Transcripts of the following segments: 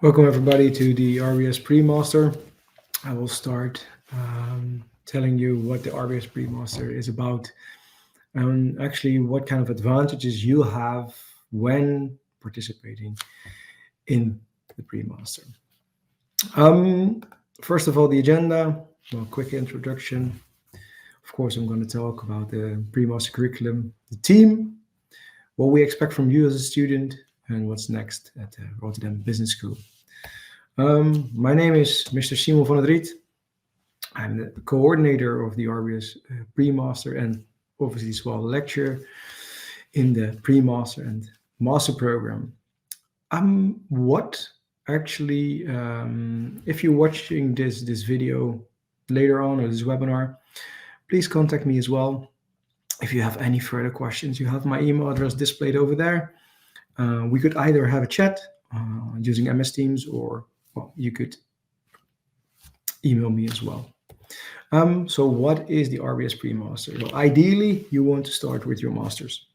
Welcome everybody to the RBS Pre-Master. I will start telling you what the RBS Pre-Master is about and actually what kind of advantages you have when participating in the Pre-Master. Um, First of all, the agenda, well, quick introduction. Of course, I'm going to talk about the Pre-Master curriculum, the team, what we expect from you as a student, and what's next at the Rotterdam Business School. My name is Mr. Simon van der Riet. I'm the coordinator of the RBS Pre-Master and obviously as well lecturer in the Pre-Master and Master program. What actually, if you're watching this video later on or this webinar, please contact me as well. If you have any further questions, you have my email address displayed over there. We could either have a chat using MS Teams or you could email me as well. So what is the RBS Pre-Master? Well, ideally, you want to start with your masters.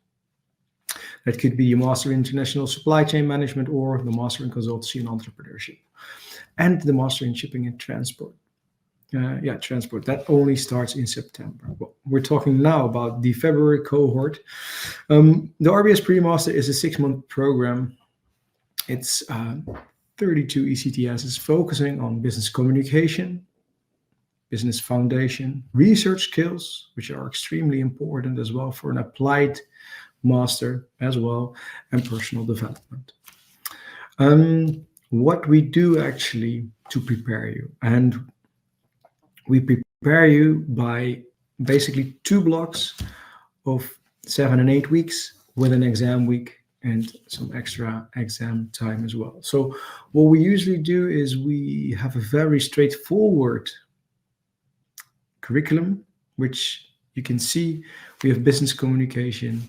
That could be your Master in International Supply Chain Management or the Master in Consultancy and Entrepreneurship. And the Master in Shipping and Transport. Transport. That only starts in September. Well, we're talking now about the February cohort. The RBS Pre-Master is a 6-month program. It's 32 ECTSs focusing on business communication, business foundation, research skills, which are extremely important as well for an applied master as well, and personal development. What we do actually to prepare you, and we prepare you by basically 2 blocks of 7 and 8 weeks with an exam week and some extra exam time as well. So what we usually do is we have a very straightforward curriculum, which you can see. We have business communication,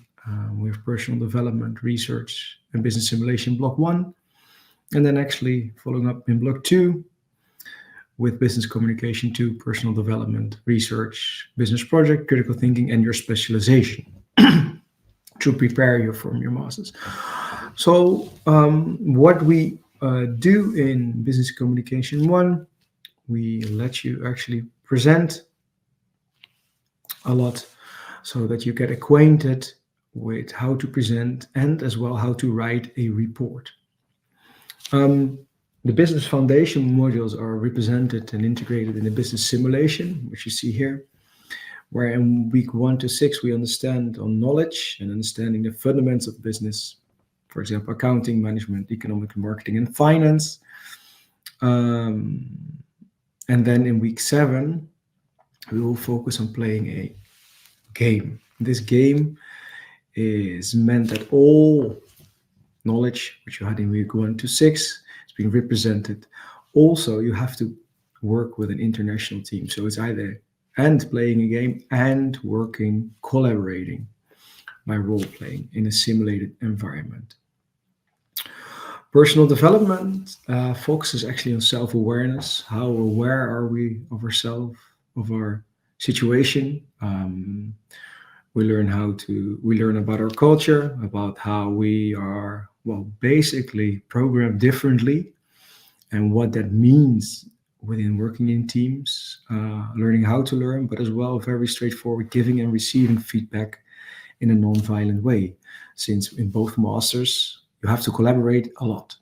we have personal development, research, and business simulation block 1. And then actually following up in block 2 with business communication 2, personal development, research, business project, critical thinking, and your specialization to prepare you for your masters. So what we do in business communication 1, we let you actually present a lot so that you get acquainted with how to present and as well how to write a report. The business foundation modules are represented and integrated in the business simulation, which you see here, where in week 1 to 6 we understand on knowledge and understanding the fundamentals of business, for example, accounting, management, economic marketing, and finance. And then in week 7 we will focus on playing a game. This game is meant that all knowledge which you had in week 1 to 6 is being represented. Also, you have to work with an international team. So it's either and playing a game and working, collaborating by role playing in a simulated environment. Personal development focuses actually on self-awareness. How aware are we of ourselves, of our situation? We learn about our culture, about how we are, basically programmed differently, and what that means within working in teams, learning how to learn, but as well very straightforward giving and receiving feedback in a non-violent way. Since in both masters, you have to collaborate a lot.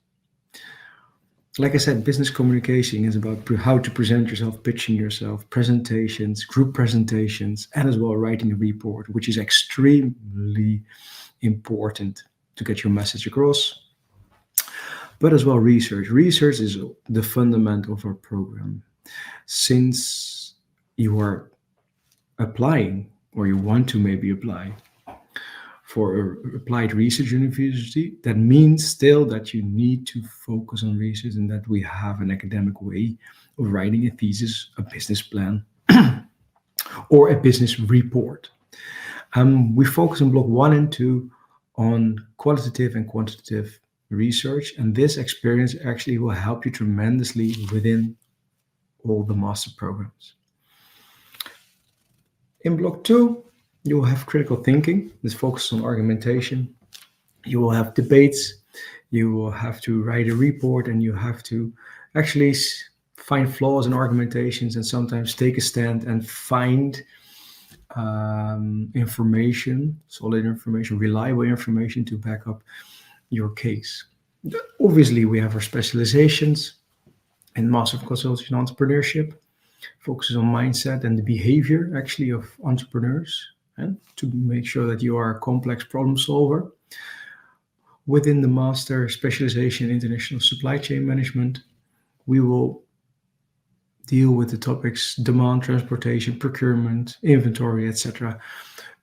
Like I said, business communication is about how to present yourself, pitching yourself, presentations, group presentations, and as well writing a report, which is extremely important to get your message across. But as well research. Research is the fundament of our program. Since you are applying, or you want to maybe apply for an applied research university, that means still that you need to focus on research and that we have an academic way of writing a thesis, a business plan, or a business report. We focus in block 1 and 2 on qualitative and quantitative research, and this experience actually will help you tremendously within all the master programs. In block 2, you will have critical thinking. This focuses on argumentation. You will have debates. You will have to write a report, and you have to actually find flaws in argumentations, and sometimes take a stand and find information, solid information, reliable information to back up your case. Obviously, we have our specializations in Master of Consulting and Entrepreneurship, focuses on mindset and the behavior actually of entrepreneurs, and to make sure that you are a complex problem solver. Within the Master Specialization in International Supply Chain Management, we will deal with the topics demand, transportation, procurement, inventory, etc.,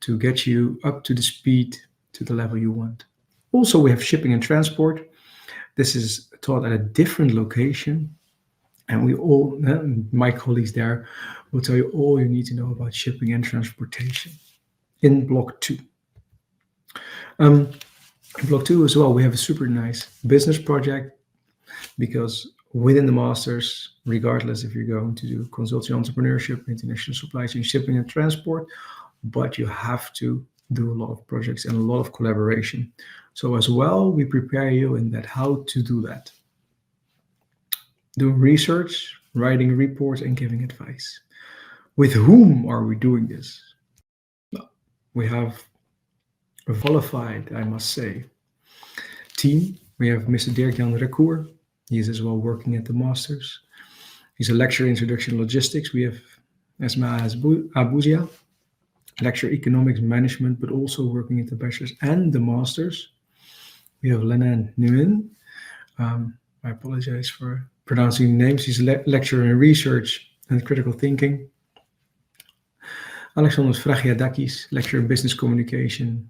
to get you up to the speed, to the level you want. Also, we have shipping and transport. This is taught at a different location, and we all, my colleagues there, will tell you all you need to know about shipping and transportation in Block 2. In Block 2 as well, we have a super nice business project, because within the Masters, regardless if you're going to do consulting, entrepreneurship, international supply chain, shipping and transport, but you have to do a lot of projects and a lot of collaboration. So as well, we prepare you in that how to do that. Doing research, writing reports, and giving advice. With whom are we doing this? Well, we have a qualified, I must say, team. We have Mr. Dirk-Jan Recour. He is as well working at the Masters. He's a lecturer in Introduction Logistics. We have Esma Abouzia, lecturer Economics Management, but also working at the Bachelor's and the Masters. We have Lenan Nguyen. I apologize for pronouncing names. He's a lecturer in Research and Critical Thinking. Alexandros Fragiadakis, lecturer in Business Communication,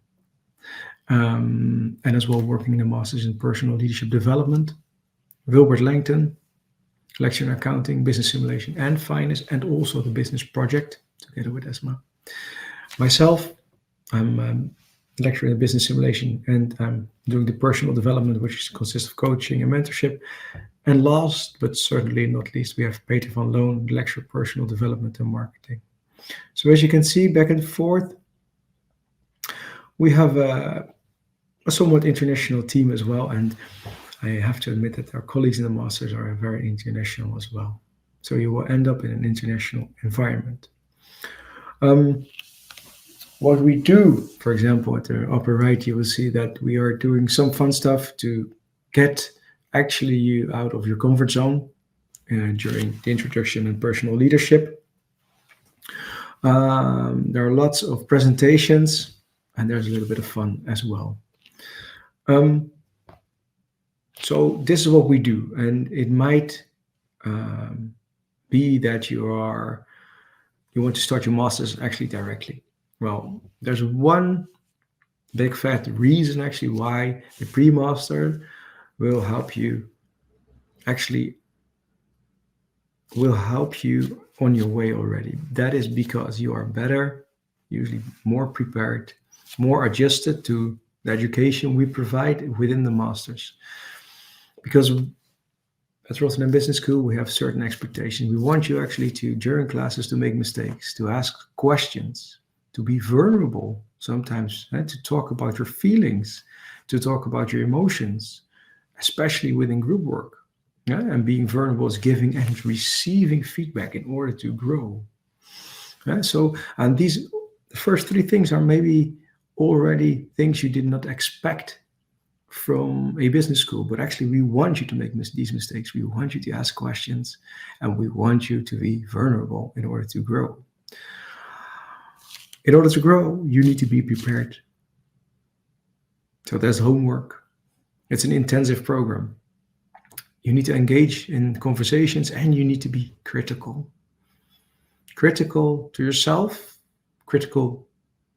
and as well working in the Masters in Personal Leadership Development. Wilbert Langton, lecturer in Accounting, Business Simulation and Finance, and also the Business Project, together with Esma. Myself, I'm lecturer in Business Simulation, and I'm doing the Personal Development, which consists of coaching and mentorship. And last, but certainly not least, we have Peter van Loon, lecturer Personal Development and Marketing. So as you can see, back and forth, we have a somewhat international team as well, and I have to admit that our colleagues in the Masters are very international as well. So you will end up in an international environment. What we do, for example, at the upper right, you will see that we are doing some fun stuff to get actually you out of your comfort zone during the introduction and personal leadership. There are lots of presentations, and there's a little bit of fun as well. So this is what we do, and it might be that you want to start your Masters actually directly. Well, there's one big fat reason actually why the pre-master will help you on your way already. That is because you are better, usually more prepared, more adjusted to the education we provide within the Masters. Because at Rotterdam Business School, we have certain expectations. We want you actually to, during classes, to make mistakes, to ask questions, to be vulnerable sometimes, to talk about your feelings, to talk about your emotions, especially within group work. And being vulnerable is giving and receiving feedback in order to grow. And the first three things are maybe already things you did not expect from a business school, but actually we want you to make these mistakes. We want you to ask questions, and we want you to be vulnerable in order to grow. In order to grow, you need to be prepared. So there's homework. It's an intensive program. You need to engage in conversations, and you need to be critical. Critical to yourself, critical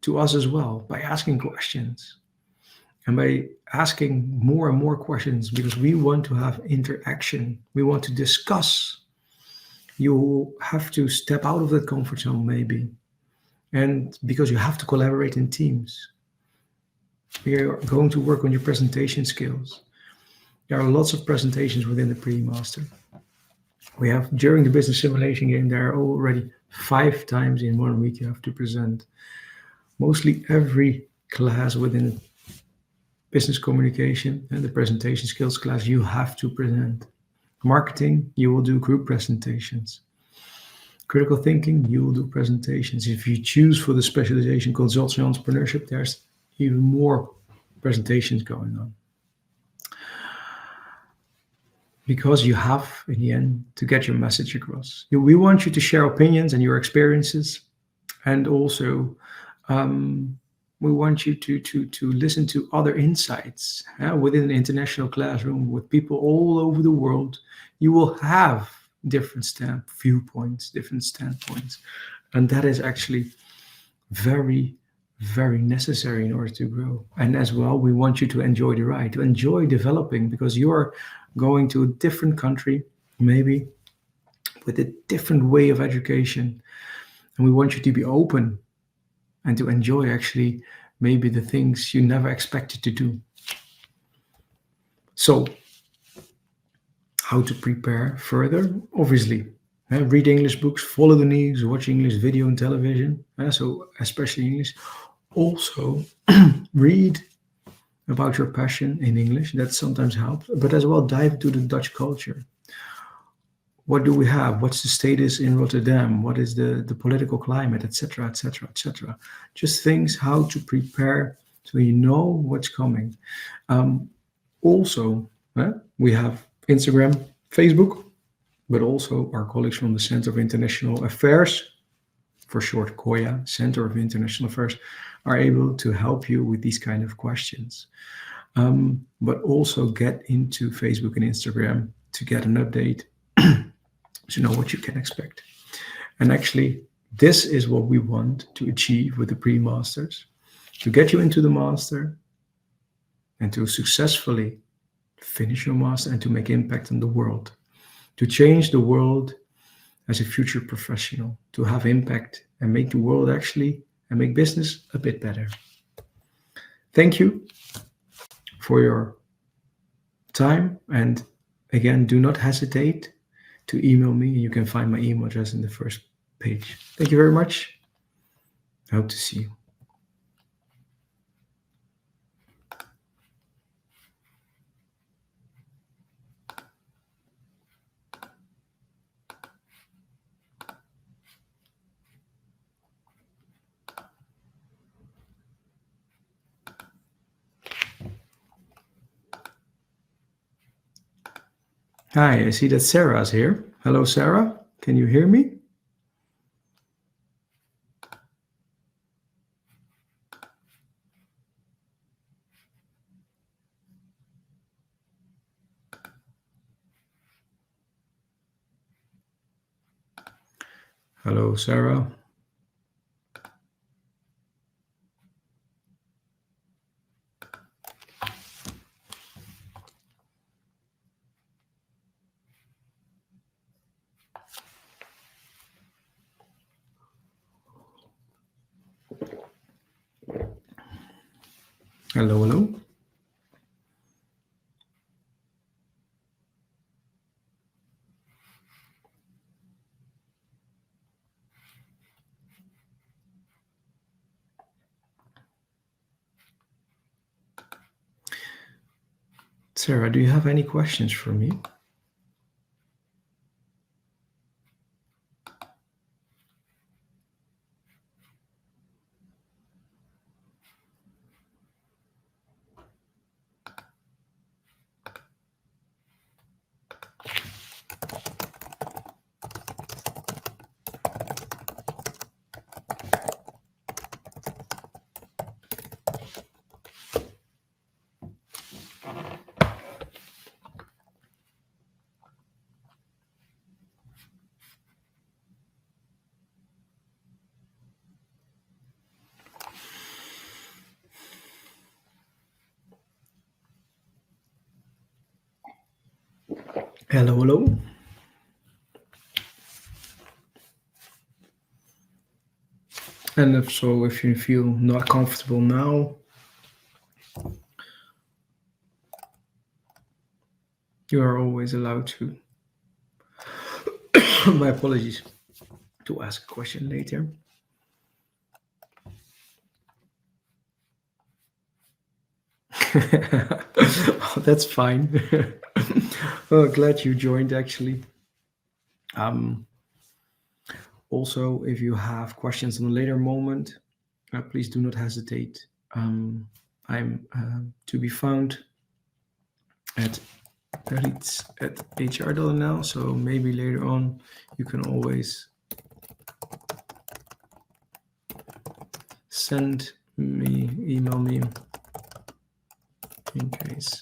to us as well, by asking questions. And by asking more and more questions, because we want to have interaction. We want to discuss. You have to step out of that comfort zone maybe. And because you have to collaborate in teams. We are going to work on your presentation skills. There are lots of presentations within the pre-master. We have, during the business simulation game, there are already 5 times in 1 week you have to present. Mostly every class within Business communication and the presentation skills class, you have to present. Marketing, you will do group presentations. Critical thinking, you will do presentations. If you choose for the specialization consulting entrepreneurship, there's even more presentations going on. Because you have, in the end, to get your message across. We want you to share opinions and your experiences, and also we want you to listen to other insights within an international classroom with people all over the world. You will have different viewpoints, different standpoints, and that is actually very, very necessary in order to grow. And as well, we want you to enjoy the ride, to enjoy developing, because you're going to a different country, maybe with a different way of education, and we want you to be open and to enjoy actually maybe the things you never expected to do. So, how to prepare further? Obviously, read English books, follow the news, watch English video and television, so especially English. Also, read about your passion in English. That sometimes helps, but as well dive into the Dutch culture. What do we have? What's the status in Rotterdam? What is the political climate, etc., etc., etc. Just things how to prepare so you know what's coming. Also, we have Instagram, Facebook, but also our colleagues from the Center of International Affairs, for short COIA, Center of International Affairs, are able to help you with these kind of questions. But also get into Facebook and Instagram to get an update to know what you can expect. And actually, this is what we want to achieve with the pre-masters, to get you into the master and to successfully finish your master and to make impact on the world, to change the world as a future professional, to have impact and make the world actually and make business a bit better. Thank you for your time. And again, do not hesitate to email me. You can find my email address in the first page. Thank you very much. I hope to see you. Hi, I see that Sarah's here. Hello, Sarah. Can you hear me? Hello, Sarah. Hello, hello. Sarah, do you have any questions for me? Hello, hello. And if so, if you feel not comfortable now, you are always allowed to, my apologies, to ask a question later. Oh, that's fine. Well, glad you joined actually. Um, Also, if you have questions in a later moment, please do not hesitate. I'm to be found at Riet at HR.nl, so maybe later on you can always email me in case